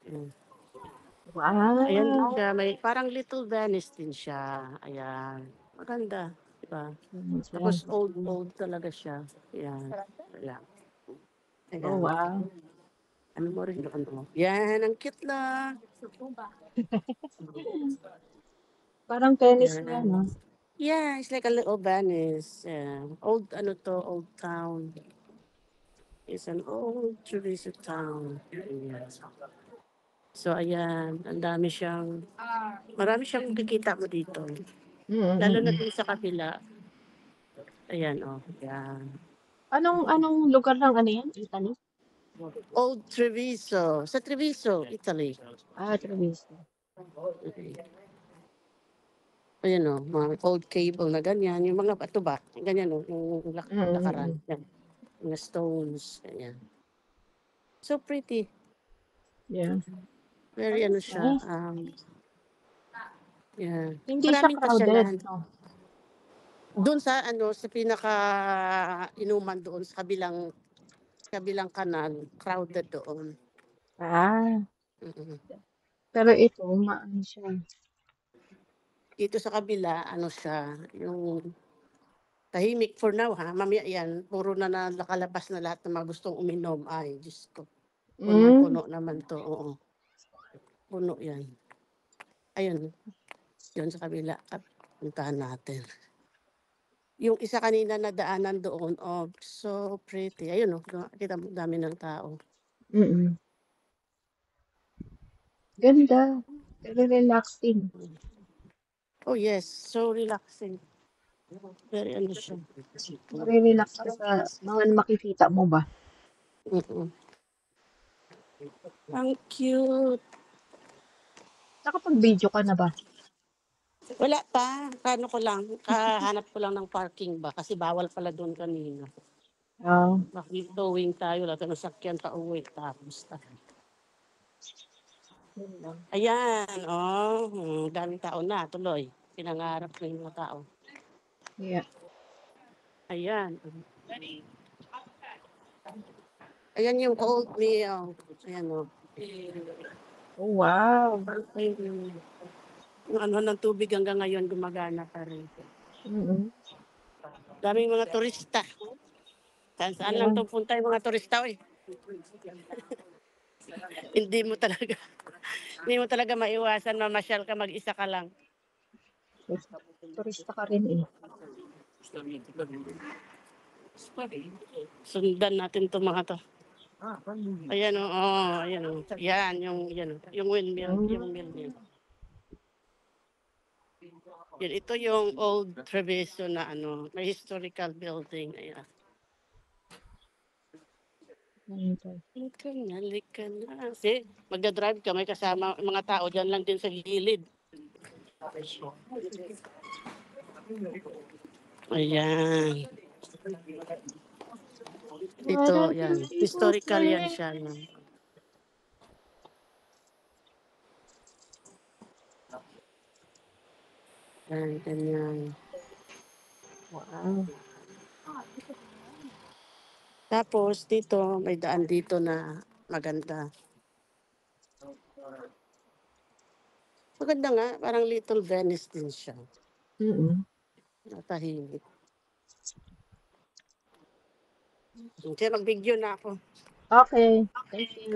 Hmm. Ayan din Wow! siya, may parang Little Venice din siya, ayan. Maganda, 'di ba? Ganun siya. Tapos old talaga siya, 'yan, ayan. Oh, Ayan. wow. Ano mo rin ano, 'yan ang cute na. Parang Venice nga 'no? Yan. Yeah, it's like a little Venice, yeah. Old ano 'to, old town. It's an old Teresa town, ayan. So ayan, ang dami siyang marami siyang makikita mo dito. Mm, Lalo na mm. dun sa kabila. Ayan, oh, 'yan. Anong lugar ng ano 'yan, Italy? Old Treviso, sa Treviso, Italy. Ah, Treviso. Mm. Ayan, oh, mga old cable na ganyan, yung mga bato ba, ganyan, oh, yung Mm, lakaran, mm. 'yan. Mga stones, ganyan. So pretty. Yeah. Very ano That's siya, nice. yeah. Hindi siya Maraming crowded pasyalan. 'no? Do'n sa ano, sa pinaka-inuman doon sa kabilang kabilang kanal, crowded doon. Ah, Mm. pero ito maano siya. Dito sa kabila ano siya, yung tahimik for now, ha, mamaya 'yan puro na nakalabas na lahat ng mga gustong uminom. Ay Diyos ko, Hmm, punong-puno naman 'to, oo, puno 'yan. Ayun, 'yun sa kabila at puntahan natin. Yung isa kanina na daanan doon, oh, so pretty. Ayun, oh, kita mo dami ng tao. mm. Ganda, very relaxing. Oh, yes, so relaxing. Very ano siya, Mare-relax ka sa mga makikita mo ba. mm. Ang cute. Nakapag-video ka na ba? Wala pa, kaano ko lang, kahanap ko lang ng parking ba kasi bawal pala dun kanina. Ah, Maki-towing tayo lahat ng sasakyan pauwi tapos yun lang. ayan, oh, daming tao na tuloy. Pinangarap na yung mga tao. Yeah. Ayan, ayan yung oatmeal. Ayan, oh. Oh, wow. Yung ano ng tubig hanggang ngayon gumagana pa rin. Mm. Daming mga turista. Saan-saan lang Yeah. 'to punta yung mga turista, eh. Hindi mo talaga hindi mo talaga maiwasan mamasyal ka, mag-isa ka lang. Turista ka rin, eh. Sundan natin 'tong mga 'to. Ayan, oh, ayan, oh. Yan yung windmill, yung Hmm, mill. Yan, ito yung old Treviso na ano, may historical building, ayan. ganito. Halika na. See, magda-drive ka, may kasama mga tao diyan lang din sa gilid. Ayan, ito, Parang yan, beautiful historical yan place. siya, yan. Yan, ganyan. Wow. Tapos dito, may daan dito na maganda. Maganda nga, parang Little Venice din siya, Mm. na tahimik. Sige, mag-video na ako. Okay, thank you.